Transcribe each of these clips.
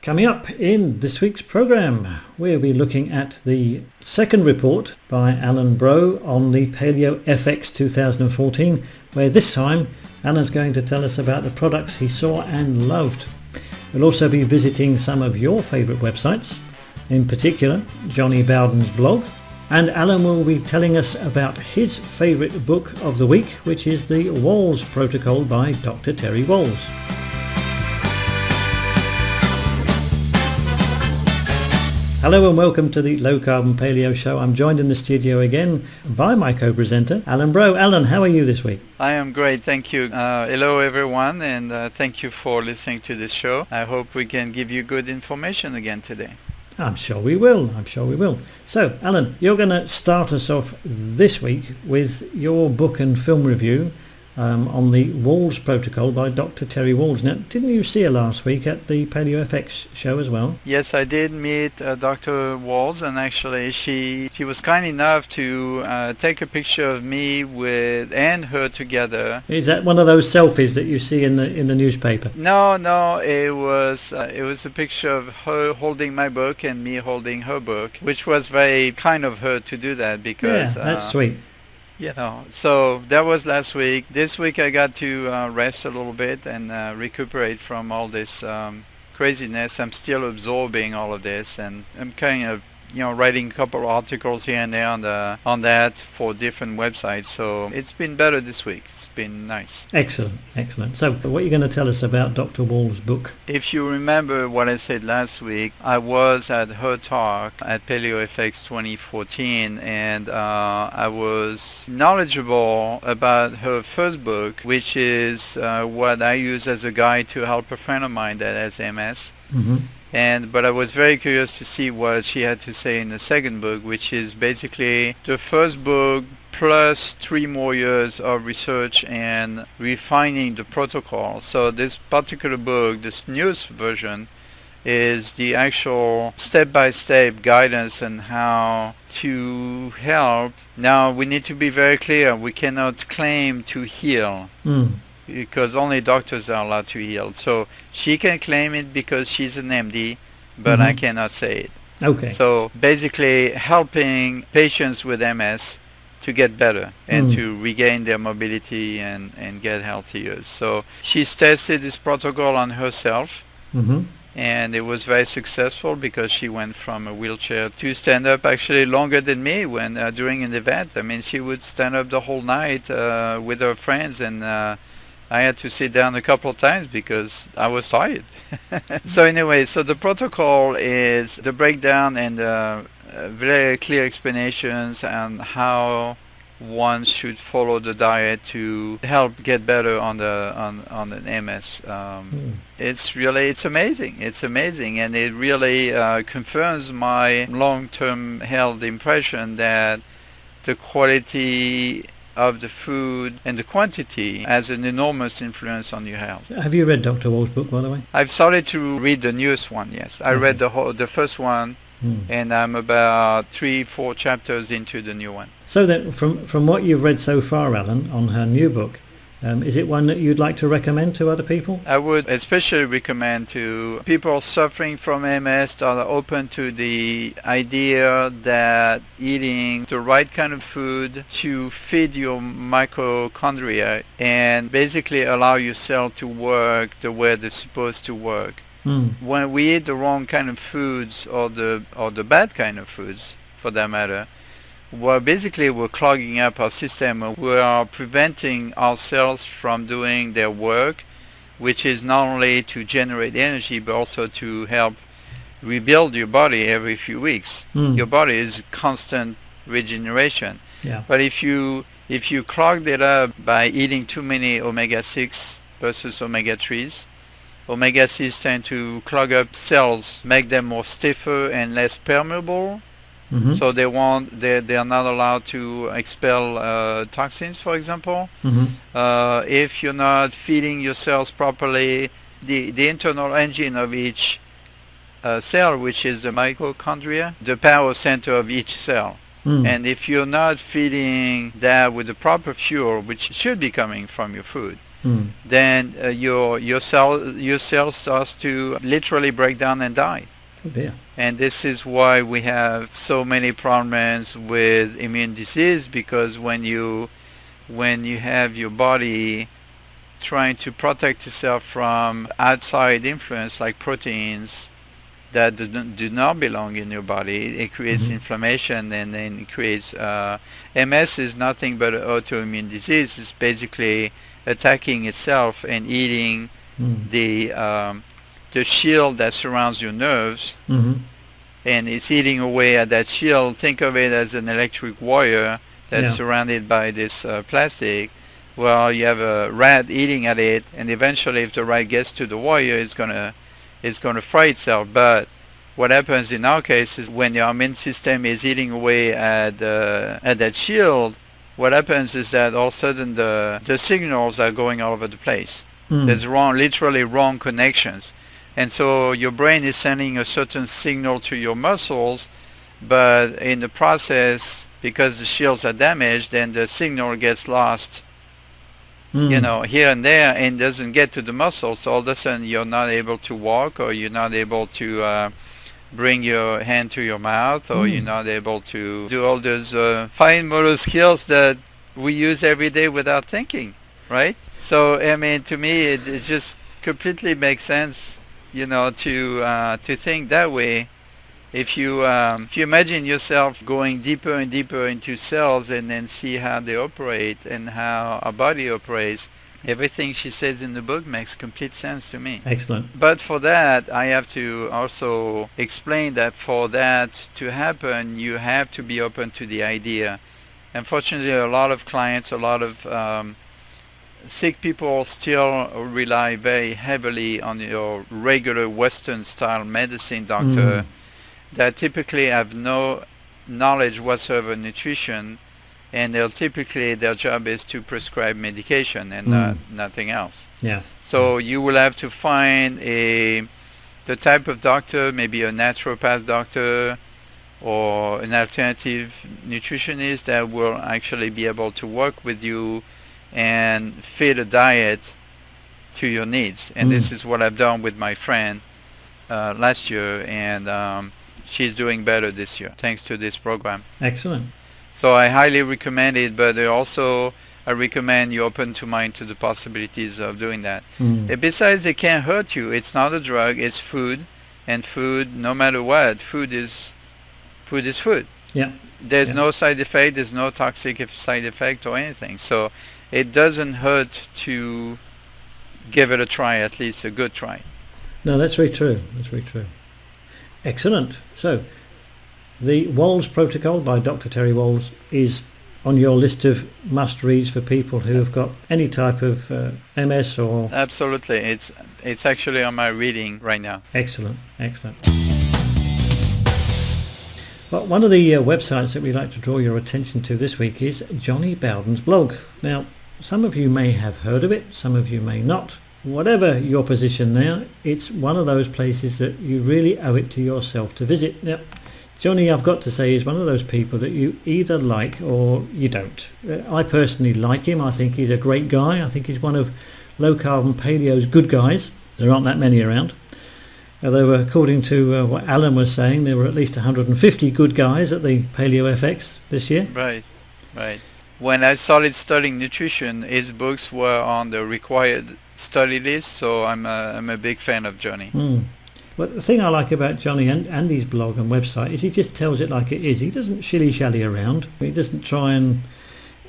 Coming up in this week's programme, we'll be looking at the second report by Alan Bro on the PaleoFX 2014, where this time Alan's going to tell us about the products he saw and loved. We'll also be visiting some of your favourite websites, in particular Jonny Bowden's blog, and Alan will be telling us about his favourite book of the week, which is the Wahls Protocol by Dr. Terri Wahls. Hello and welcome to the Low Carbon Paleo Show. I'm joined in the studio again by my co-presenter, Alan Bro. Alan, how are you this week? I am great, thank you. Hello everyone, and thank you for listening to this show. I hope we can give you good information again today. I'm sure we will. So, Alan, you're going to start us off this week with your book and film review on the Wahls Protocol by Dr. Terri Wahls. Now, didn't you see her last week at the PaleoFX show as well? Yes, I did meet Dr. Wahls, and actually she was kind enough to take a picture of me and her together. Is that one of those selfies that you see in the newspaper? No, it was a picture of her holding my book and me holding her book, which was very kind of her to do that because that's sweet. So that was last week. This week I got to rest a little bit and recuperate from all this craziness. I'm still absorbing all of this, and I'm kind of writing a couple of articles here and there on that for different websites. So it's been better this week. It's been nice. Excellent. So what are you going to tell us about Dr. Wahls' book? If you remember what I said last week, I was at her talk at PaleoFX 2014, and I was knowledgeable about her first book, which is what I use as a guide to help a friend of mine that has MS. Mm-hmm. But I was very curious to see what she had to say in the second book, which is basically the first book plus 3 more years of research and refining the protocol. So this particular book, this newest version, is the actual step-by-step guidance on how to help. Now, we need to be very clear. We cannot claim to heal. Because only doctors are allowed to heal. So she can claim it because she's an MD, but I cannot say it. Okay. So basically helping patients with MS to get better and to regain their mobility and get healthier. So she's tested this protocol on herself. And it was very successful because she went from a wheelchair to stand up actually longer than me when during an event. I mean, she would stand up the whole night with her friends, and I had to sit down a couple of times because I was tired. So anyway, so the protocol is the breakdown and very clear explanations on how one should follow the diet to help get better on an MS. It's amazing, and it really confirms my long-term health impression that the quality of the food and the quantity has an enormous influence on your health. Have you read Dr. Wahls' book, by the way? I've started to read the newest one, yes. I read the first one, and I'm about 3-4 chapters into the new one. So then, from what you've read so far, Alan, on her new book, is it one that you'd like to recommend to other people? I would especially recommend to people suffering from MS that are open to the idea that eating the right kind of food to feed your mitochondria and basically allow your cell to work the way they're supposed to work. When we eat the wrong kind of foods or the bad kind of foods, for that matter, basically we're clogging up our system. We are preventing our cells from doing their work, which is not only to generate energy but also to help rebuild your body every few weeks. Your body is constant regeneration. But if you clog it up by eating too many omega-6 versus omega-3s, omega-6s tend to clog up cells, make them more stiffer and less permeable. So they are not allowed to expel toxins, for example. If you're not feeding your cells properly, the internal engine of each cell, which is the mitochondria, the power center of each cell. And if you're not feeding that with the proper fuel, which should be coming from your food, then your cell starts to literally break down and die. Oh dear. And this is why we have so many problems with immune disease, because when you have your body trying to protect itself from outside influence like proteins that do not belong in your body, it creates inflammation, and then it creates MS is nothing but an autoimmune disease. It's basically attacking itself and eating the shield that surrounds your nerves, and it's eating away at that shield. Think of it as an electric wire that's surrounded by this plastic. Well, you have a rat eating at it, and eventually if the rat gets to the wire, it's gonna fry itself. But what happens in our case is when your immune system is eating away at that shield, what happens is that all of a sudden the signals are going all over the place. There's literally wrong connections. And so your brain is sending a certain signal to your muscles, but in the process, because the shields are damaged, then the signal gets lost, here and there, and doesn't get to the muscles. So all of a sudden you're not able to walk, or you're not able to bring your hand to your mouth, or you're not able to do all those fine motor skills that we use every day without thinking, right? So, I mean, to me, it just completely makes sense, to think that way. If you imagine yourself going deeper and deeper into cells and then see how they operate and how our body operates, everything she says in the book makes complete sense to me. Excellent. But for that, I have to also explain that for that to happen, you have to be open to the idea. Unfortunately, a lot of clients, a lot of sick people still rely very heavily on your regular Western style medicine doctor that typically have no knowledge whatsoever of nutrition, and their job is to prescribe medication and nothing else. Yeah. So you will have to find the type of doctor, maybe a naturopath doctor or an alternative nutritionist that will actually be able to work with you and fit a diet to your needs. And this is what I've done with my friend last year, and she's doing better this year thanks to this program. Excellent. So I highly recommend it, but I recommend you open to mind to the possibilities of doing that. And besides, it can't hurt you. It's not a drug. It's food, and food, no matter what, food is food. Yeah. There's no side effect. There's no toxic side effect or anything. So it doesn't hurt to give it a try, at least a good try. No, that's very true. That's very true. Excellent. So the Wahls Protocol by Dr. Terri Wahls is on your list of must-reads for people who have got any type of MS or... Absolutely. It's actually on my reading right now. Excellent. Excellent. Well, one of the websites that we'd like to draw your attention to this week is Jonny Bowden's blog. Now, some of you may have heard of it, some of you may not. Whatever your position now, it's one of those places that you really owe it to yourself to visit. Now, Jonny, I've got to say, is one of those people that you either like or you don't. I personally like him. I think he's a great guy. I think he's one of low carbon paleo's good guys. There aren't that many around. Although according to what Alan was saying, there were at least 150 good guys at the PaleoFX this year. Right. When I started studying nutrition, his books were on the required study list, so I'm a big fan of Jonny. But the thing I like about Jonny and his blog and website is he just tells it like it is. He doesn't shilly-shally around. He doesn't try and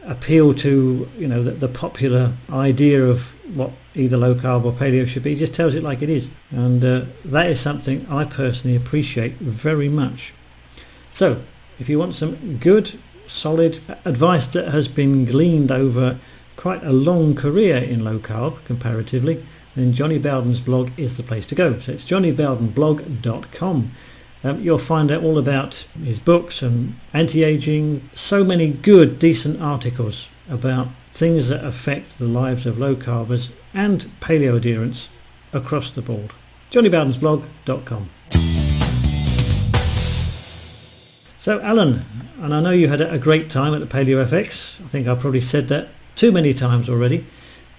appeal to the popular idea of what either low carb or paleo should be. He just tells it like it is, and that is something I personally appreciate very much. So if you want some good solid advice that has been gleaned over quite a long career in low carb comparatively, then Jonny Bowden's blog is the place to go. So it's jonnybowdenblog.com. You'll find out all about his books and anti-aging, so many good, decent articles about things that affect the lives of low carbers and paleo adherents across the board. jonnybowdensblog.com. So Alan, and I know you had a great time at the PaleoFX. I think I probably said that too many times already,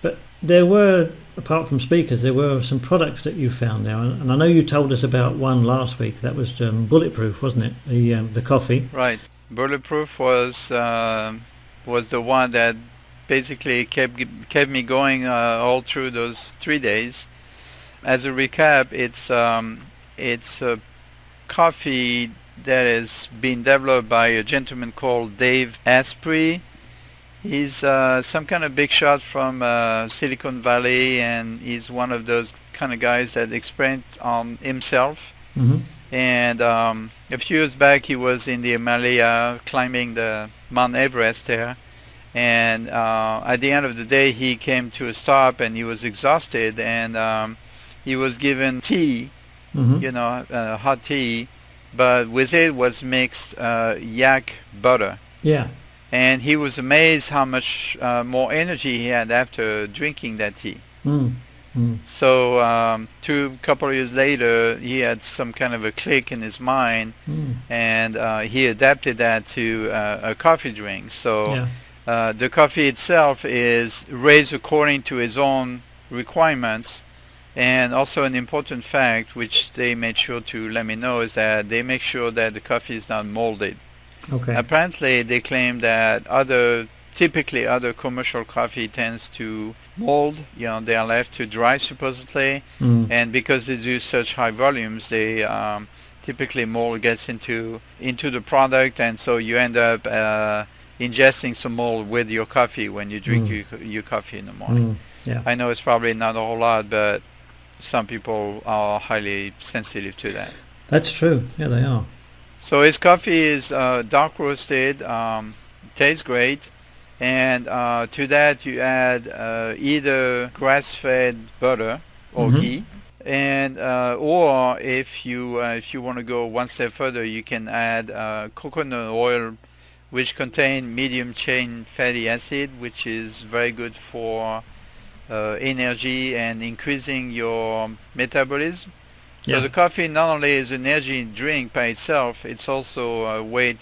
but there were, apart from speakers, there were some products that you found now, and I know you told us about one last week. That was bulletproof, wasn't it? The coffee. Right. Bulletproof was the one that basically kept me going all through those 3 days. As a recap, it's a coffee that has been developed by a gentleman called Dave Asprey. He's some kind of big shot from Silicon Valley, and he's one of those kind of guys that experiment on himself. Mm-hmm. And a few years back, he was in the Himalaya climbing the Mount Everest there. And at the end of the day, he came to a stop, and he was exhausted, and he was given tea, Mm-hmm. hot tea, but with it was mixed yak butter. Yeah. And he was amazed how much more energy he had after drinking that tea. Mm. Mm. So couple of years later, he had some kind of a click in his mind, and he adapted that to a coffee drink. So the coffee itself is raised according to his own requirements. And also an important fact, which they made sure to let me know, is that they make sure that the coffee is not molded. Okay. Apparently, they claim that typically other commercial coffee tends to mold. They are left to dry supposedly, and because they do such high volumes, they typically mold gets into the product, and so you end up ingesting some mold with your coffee when you drink your coffee in the morning. Yeah. I know it's probably not a whole lot, but some people are highly sensitive to that. That's true. Yeah, they are. So his coffee is dark roasted, tastes great, and to that you add either grass-fed butter or ghee, and or if you want to go one step further, you can add coconut oil, which contain medium chain fatty acid, which is very good for energy and increasing your metabolism. So the coffee not only is an energy drink by itself, it's also a way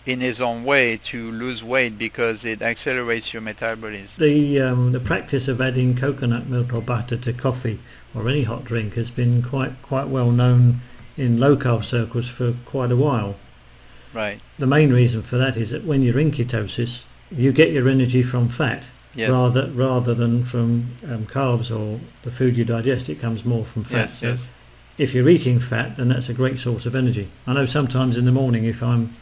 in his own way to lose weight because it accelerates your metabolism. The practice of adding coconut milk or butter to coffee or any hot drink has been quite well known in low carb circles for quite a while. Right. The main reason for that is that when you're in ketosis, you get your energy from fat. Yes. Rather than from carbs or the food you digest. It comes more from fat. Yes, yes. If you're eating fat, then that's a great source of energy. I know sometimes in the morning, if I'm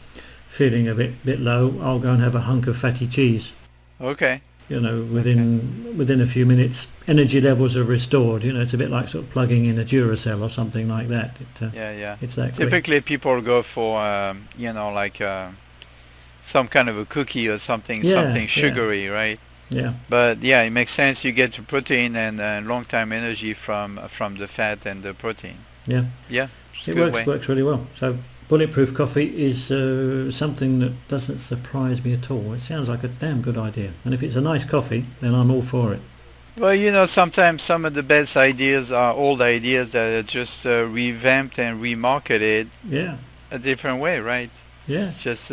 feeling a bit low, I'll go and have a hunk of fatty cheese. Okay. Within a few minutes, energy levels are restored. It's a bit like sort of plugging in a Duracell or something like that. It's that quick. Typically, people go for some kind of a cookie or something sugary, right? Yeah. But it makes sense. You get the protein and long-time energy from the fat and the protein. Yeah. Yeah. It works really well. So bulletproof coffee is something that doesn't surprise me at all. It sounds like a damn good idea. And if it's a nice coffee, then I'm all for it. Well, sometimes some of the best ideas are old ideas that are just revamped and remarketed a different way, right? Yeah. It's just,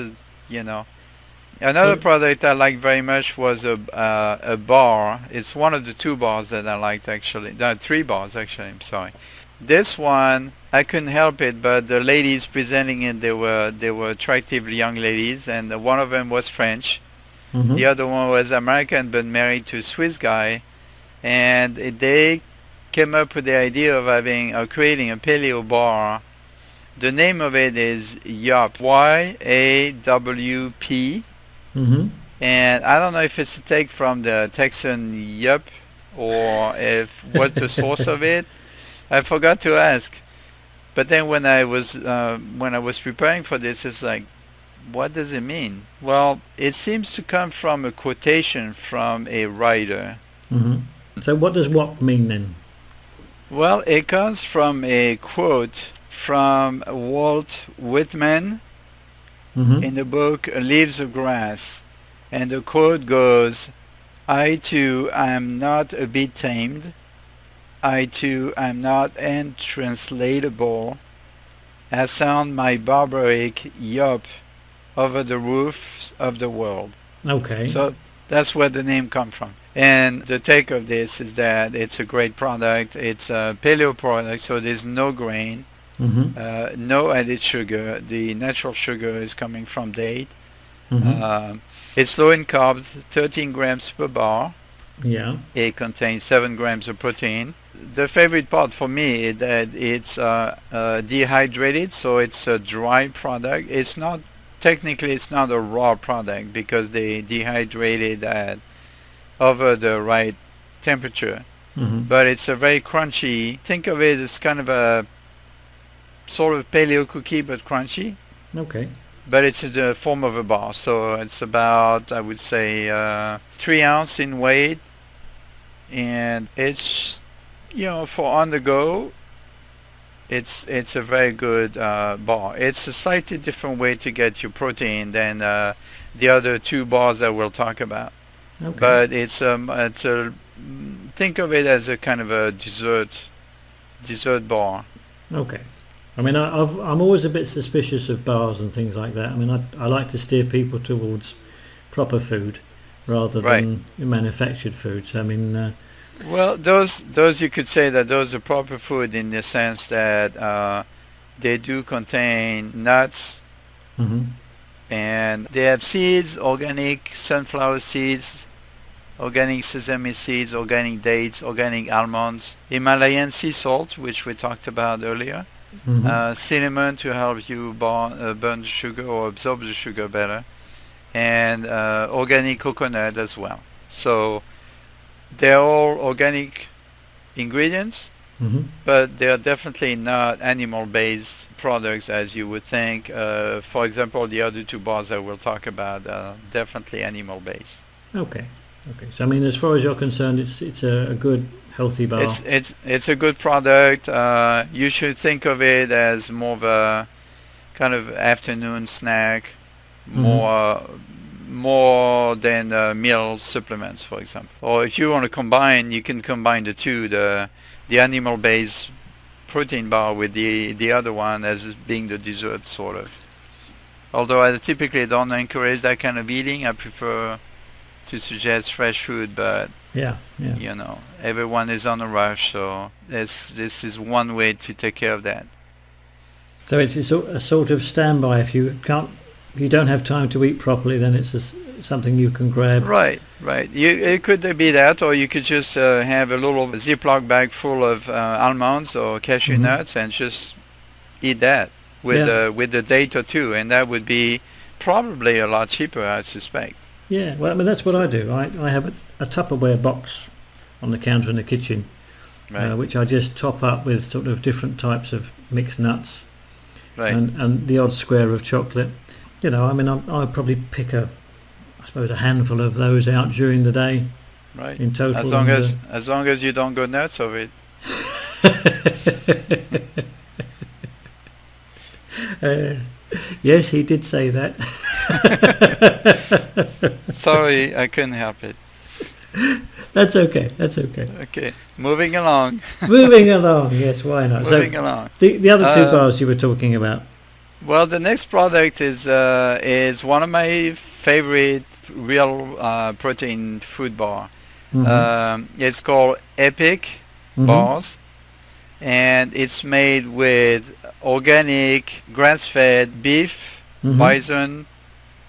Another product I liked very much was a bar. It's one of the 2 bars that I liked, actually. No, 3 bars, actually. I'm sorry. This one, I couldn't help it, but the ladies presenting it, they were attractive young ladies, and one of them was French. Mm-hmm. The other one was American, but married to a Swiss guy. And they came up with the idea of creating a paleo bar. The name of it is YAWP, Y-A-W-P. Mm-hmm. And I don't know if it's a take from the Texan Yup or what's the source of it. I forgot to ask. But then when I was preparing for this, it's like, what does it mean? Well, it seems to come from a quotation from a writer. Mm-hmm. So what does WAP mean then? Well, it comes from a quote from Walt Whitman in the book Leaves of Grass. And the quote goes, I too am not a bit tamed. I too am not untranslatable. I sound my barbaric yelp over the roofs of the world. Okay. So that's where the name comes from. And the take of this is that it's a great product. It's a paleo product, so there's no grain, no added sugar. The natural sugar is coming from date. It's low in carbs, 13 grams per bar. Yeah. It contains 7 grams of protein. The favorite part for me is that it's dehydrated, so it's a dry product. It's not, technically it's not a raw product because they dehydrated at over the right temperature. But it's a very crunchy. Think of it as kind of a sort of paleo cookie, but crunchy. Okay. But it's in the form of a bar, so it's about, I would say, 3 ounce in weight, and it's, you know, for on the go, it's a very good bar. It's a slightly different way to get your protein than the other 2 bars that we'll talk about. Okay. But it's a, think of it as a kind of a dessert bar. Okay. I mean, I'm always a bit suspicious of bars and things like that. I mean, I like to steer people towards proper food rather than manufactured foods. I mean, well, those you could say that those are proper food in the sense that they do contain nuts, and they have seeds, organic sunflower seeds, organic sesame seeds, organic dates, organic almonds, Himalayan sea salt, which we talked about earlier, cinnamon to help you burn the sugar or absorb the sugar better, and organic coconut as well. So they're all organic ingredients, but they are definitely not animal-based products as you would think. For example, the other 2 bars that we'll talk about are definitely animal-based. Okay. Okay. So I mean, as far as you're concerned, it's a good healthy bar. It's a good product. You should think of it as more of a kind of afternoon snack, more than meal supplements, for example. Or if you want to combine, you can combine the 2, the animal-based protein bar with the other one as being the dessert, sort of. Although I typically don't encourage that kind of eating. I prefer to suggest fresh food, but you know, everyone is on a rush, so this is one way to take care of that. So it's a sort of standby. If you don't have time to eat properly, then it's something you can grab. Right. It could be that, or you could just have a little Ziploc bag full of almonds or cashew nuts and just eat that with a date or 2, and that would be probably a lot cheaper, I suspect. Yeah, well, I mean, that's what I do. I have a Tupperware box on the counter in the kitchen, which I just top up with sort of different types of mixed nuts, and the odd square of chocolate. You know, I mean, I'll probably pick a handful of those out during the day. Right. In total. As long as you don't go nuts over it. Yes, he did say that. Sorry, I couldn't help it. That's okay. Okay, moving along. Yes, why not? Moving along. The other 2 bars you were talking about. Well, the next product is one of my favorite real protein food bar. It's called Epic Bars, and it's made with organic grass-fed beef, bison,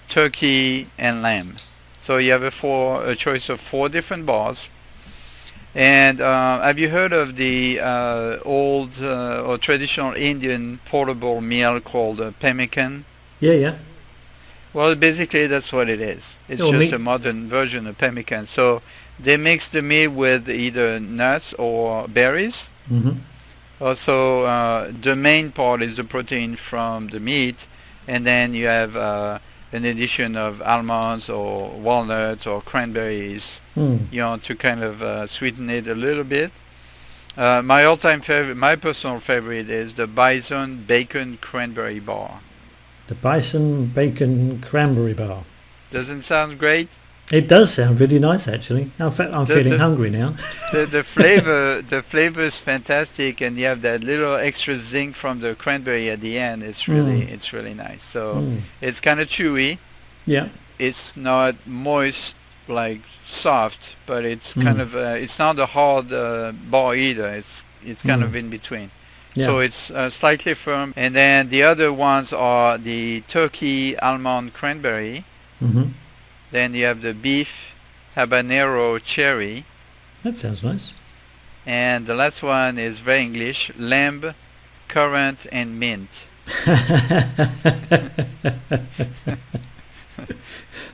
turkey, and lamb. So you have a choice of 4 different bars. And have you heard of the old or traditional Indian portable meal called pemmican? Yeah. Well, basically that's what it is. It's just a modern version of pemmican. So they mix the meat with either nuts or berries. Also, the main part is the protein from the meat, and then you have an addition of almonds or walnuts or cranberries, you know, to kind of sweeten it a little bit. My all-time favorite, my personal favorite, is the bison bacon cranberry bar. The bison bacon cranberry bar. Doesn't sound great? It does sound really nice, actually. In fact, I'm feeling hungry now. the flavor is fantastic, and you have that little extra zing from the cranberry at the end. It's really nice. So it's kind of chewy. Yeah. It's not moist like soft, but it's kind of it's not a hard bar either. It's kind of in between. Yeah. So it's slightly firm. And then the other ones are the turkey almond cranberry. Mm-hmm. Then you have the beef habanero cherry. That sounds nice. And the last one is very English, lamb, currant, and mint.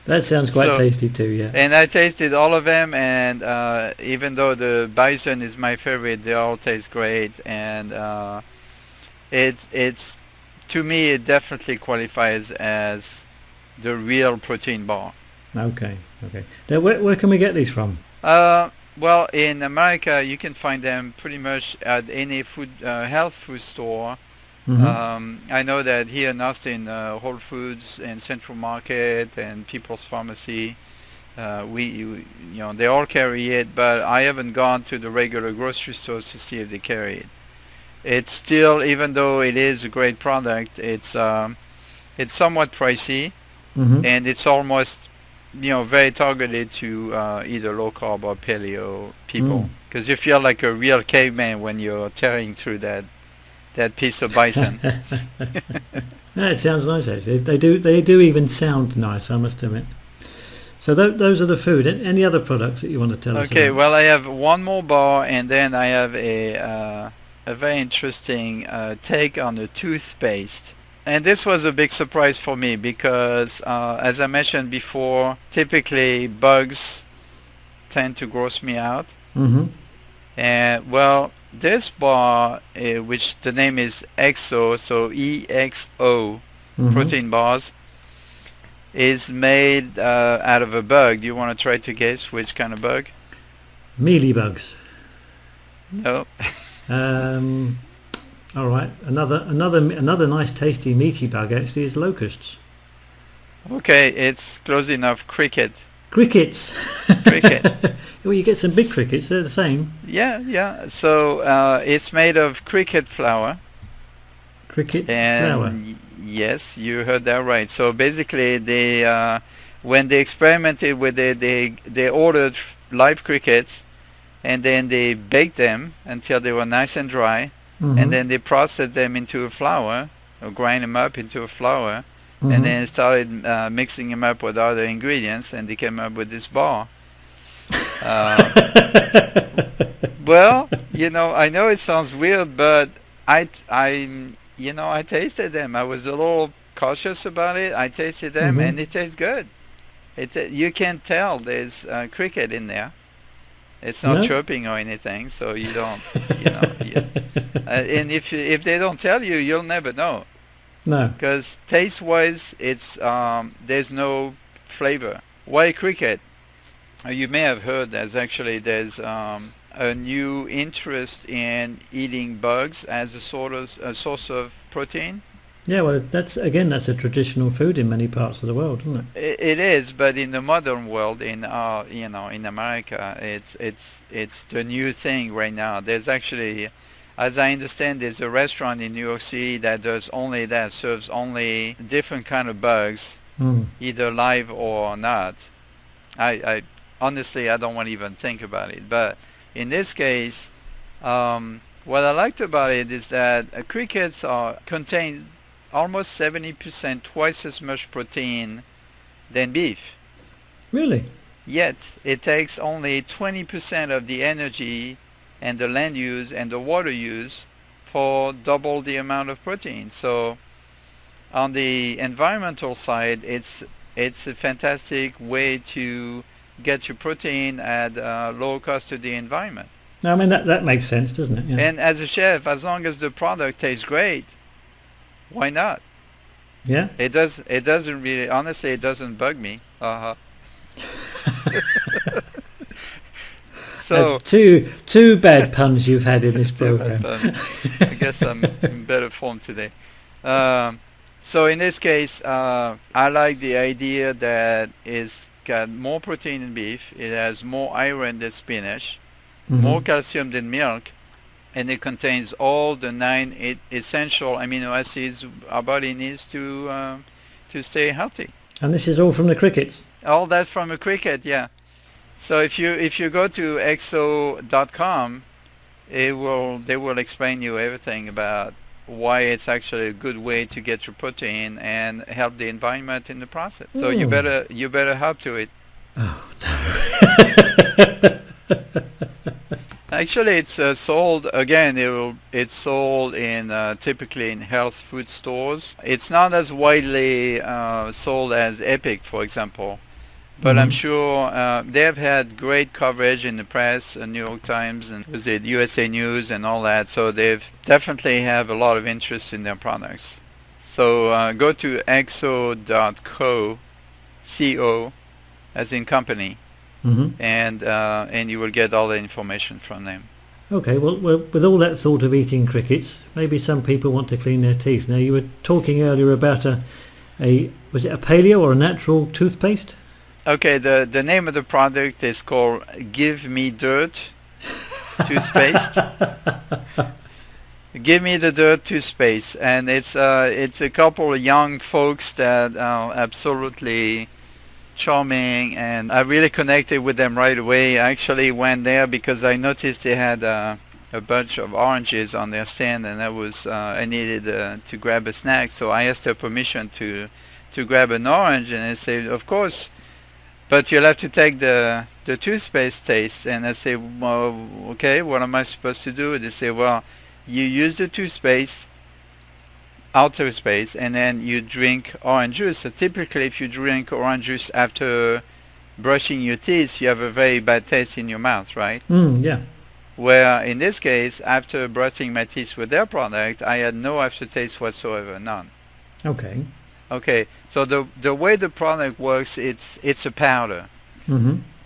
That sounds quite tasty too, yeah. And I tasted all of them, and even though the bison is my favorite, they all taste great. And it's to me, it definitely qualifies as the real protein bar. Okay. Now, where can we get these from? Well, in America, you can find them pretty much at any food health food store. Mm-hmm. I know that here in Austin, Whole Foods and Central Market and People's Pharmacy, they all carry it, but I haven't gone to the regular grocery stores to see if they carry it. It's still, even though it is a great product, it's somewhat pricey, and it's almost very targeted to either low carb or paleo people, because you feel like a real caveman when you're tearing through that piece of bison. Yeah, it sounds nice actually. They do even sound nice, I must admit. So those are the food. Any other products that you want to tell us about? Okay, well, I have one more bar, and then I have a very interesting take on the toothpaste. And this was a big surprise for me because, as I mentioned before, typically bugs tend to gross me out. Mm-hmm. And well, this bar, which the name is EXO, so EXO protein bars, is made out of a bug. Do you want to try to guess which kind of bug? Mealy bugs. No. All right. Another nice, tasty, meaty bug actually is locusts. Okay, it's close enough. Cricket. Crickets. Cricket. Well, you get some big crickets. They're the same. Yeah. So it's made of cricket flour. Cricket flour. Yes, you heard that right. So basically, they when they experimented with it, they ordered live crickets, and then they baked them until they were nice and dry, and then they processed them into a flour, or grind them up into a flour, and then started mixing them up with other ingredients, and they came up with this bar. Well, I know it sounds weird, but I tasted them. I was a little cautious about it. I tasted them, and it tastes good. You can tell there's cricket in there. It's not chirping or anything, so you don't, and if they don't tell you, you'll never know. No. Because taste-wise, it's there's no flavor. Why cricket? You may have heard there's a new interest in eating bugs as a source of protein. Yeah, well, that's a traditional food in many parts of the world, isn't it? It is, but in the modern world, in America, it's the new thing right now. There's actually, as I understand, there's a restaurant in New York City that serves only different kind of bugs, either live or not. I honestly, I don't want to even think about it. But in this case, what I liked about it is that crickets contain almost 70%, twice as much protein than beef. Really? Yet it takes only 20% of the energy and the land use and the water use for double the amount of protein. So on the environmental side, it's a fantastic way to get your protein at low cost to the environment. No, I mean that makes sense, doesn't it? Yeah. And as a chef, as long as the product tastes great, why not? Yeah. It doesn't really, honestly, it doesn't bug me. So that's two bad puns you've had in this program. I guess I'm in better form today. So in this case, I like the idea that it's got more protein than beef. It has more iron than spinach, more calcium than milk, and it contains all the 9 essential amino acids our body needs to stay healthy. And this is all from the crickets? All that from a cricket, yeah. So if you go to exo.com, they will explain you everything about why it's actually a good way to get your protein and help the environment in the process. So you better hop to it. Oh no. Actually, it's sold again. It's sold in typically in health food stores. It's not as widely sold as Epic, for example. But I'm sure they have had great coverage in the press, New York Times and was it USA News and all that. So they've definitely have a lot of interest in their products. So go to exo.co, co, as in company, and you will get all the information from them. Okay, well, with all that thought of eating crickets, maybe some people want to clean their teeth. Now, you were talking earlier about was it a paleo or a natural toothpaste? Okay, the name of the product is called Give Me Dirt toothpaste. Give Me the Dirt toothpaste, and it's a couple of young folks that are absolutely charming, and I really connected with them right away. I actually went there because I noticed they had a bunch of oranges on their stand, and I needed to grab a snack, so I asked her permission to grab an orange, and they said, of course, but you'll have to take the toothpaste taste. And I say, well, okay, what am I supposed to do? They say, well, you use the toothpaste, and then you drink orange juice. So typically if you drink orange juice after brushing your teeth, you have a very bad taste in your mouth, right? Yeah. Where in this case, after brushing my teeth with their product, I had no aftertaste whatsoever, none. Okay, so the way the product works, it's a powder.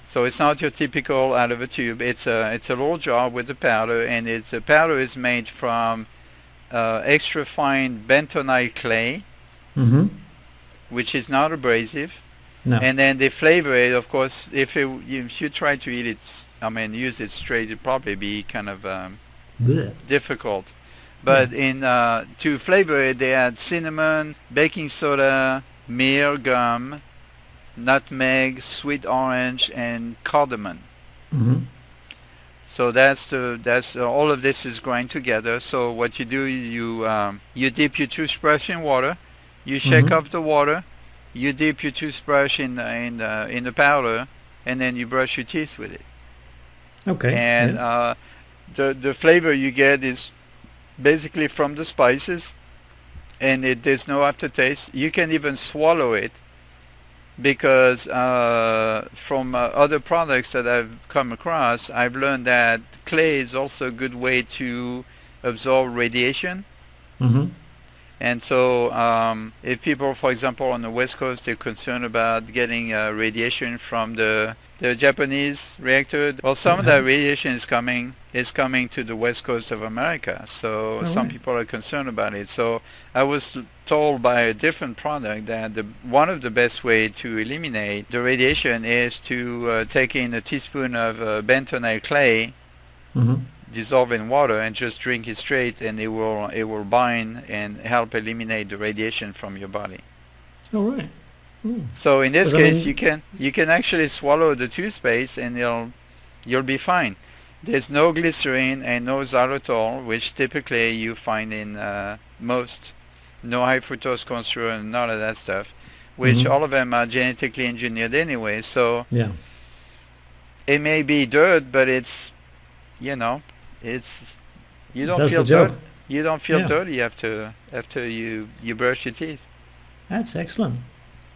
So it's not your typical out of a tube. It's a little jar with the powder, and the powder is made from extra fine bentonite clay, which is not abrasive. No. And then they flavor it. Of course, if you try to eat it, use it straight, it'd probably be kind of difficult. But to flavor it, they add cinnamon, baking soda, myrrh gum, nutmeg, sweet orange, and cardamom. So that's all of this is grind together. So what you do, you dip your toothbrush in water, you shake off the water, you dip your toothbrush in the powder, and then you brush your teeth with it. Okay. And the flavor you get is basically from the spices, and there's no aftertaste. You can even swallow it, because from other products that I've come across, I've learned that clay is also a good way to absorb radiation. And so if people, for example, on the West Coast, they're concerned about getting radiation from the Japanese reactor, well, some of that radiation is coming to the West Coast of America. So some people are concerned about it. So I was told by a different product that one of the best way to eliminate the radiation is to take in a teaspoon of bentonite clay, dissolve in water, and just drink it straight, and it will bind and help eliminate the radiation from your body. All right. So in this case, you can actually swallow the toothpaste, and you'll be fine. There's no glycerin and no xylitol, which typically you find in most. No high fructose corn syrup and none of that stuff, which all of them are genetically engineered anyway. So it may be dirt, but it's you don't feel dirt. You don't feel dirty after you brush your teeth. That's excellent.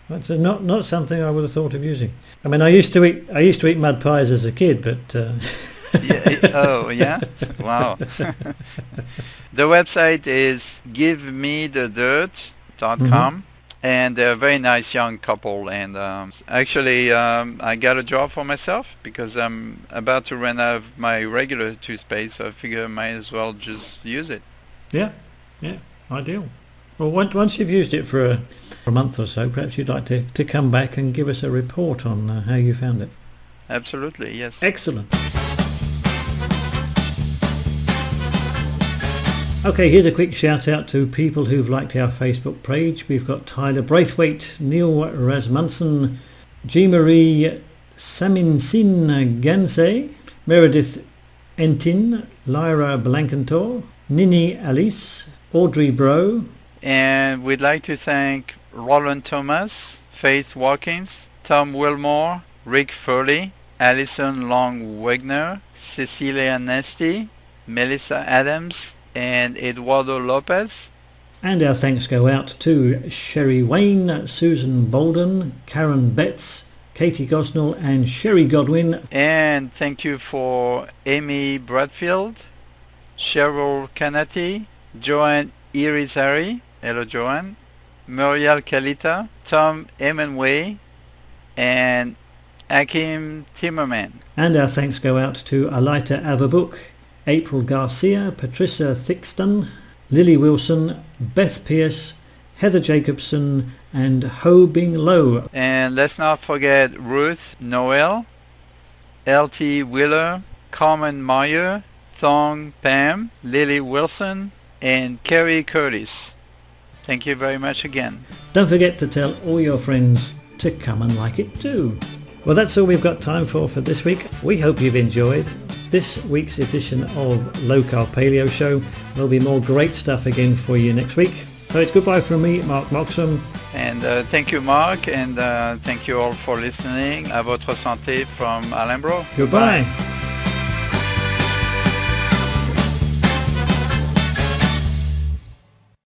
That's not something I would have thought of using. I mean, I used to eat mud pies as a kid, but oh yeah, wow. The website is givemethedirt.com, and they're a very nice young couple. And actually, I got a job for myself because I'm about to run out of my regular toothpaste, so I figure I might as well just use it. Yeah, ideal. Well, once you've used it for a month or so, perhaps you'd like to come back and give us a report on how you found it. Absolutely, yes. Excellent. Okay, here's a quick shout out to people who've liked our Facebook page. We've got Tyler Braithwaite, Neil Rasmussen, G. Marie Saminsin Gansey, Meredith Entin, Lyra Blankentor, Nini Alice, Audrey Bro. And we'd like to thank Roland Thomas, Faith Watkins, Tom Wilmore, Rick Furley, Alison Long-Wegner, Cecilia Nesty, Melissa Adams, and Eduardo Lopez. And our thanks go out to Sherry Wayne, Susan Bowden, Karen Betts, Katie Gosnell and Sherry Godwin. And thank you for Amy Bradfield, Cheryl Canati, Joanne Irizarry, hello Joanne, Muriel Kalita, Tom Emenway, and Akim Timmerman. And our thanks go out to Alita Avabuk, April Garcia, Patricia Thickston, Lily Wilson, Beth Pierce, Heather Jacobson and Ho Bing Lo. And let's not forget Ruth Noel, L.T. Wheeler, Carmen Meyer, Thong Pam, Lily Wilson, and Kerry Curtis. Thank you very much again. Don't forget to tell all your friends to come and like it too. Well, that's all we've got time for this week. We hope you've enjoyed this week's edition of Low Carb Paleo Show. There'll be more great stuff again for you next week. So it's goodbye from me, Mark Moxham. And thank you, Mark, and thank you all for listening. À votre santé from Alain Bro. Goodbye.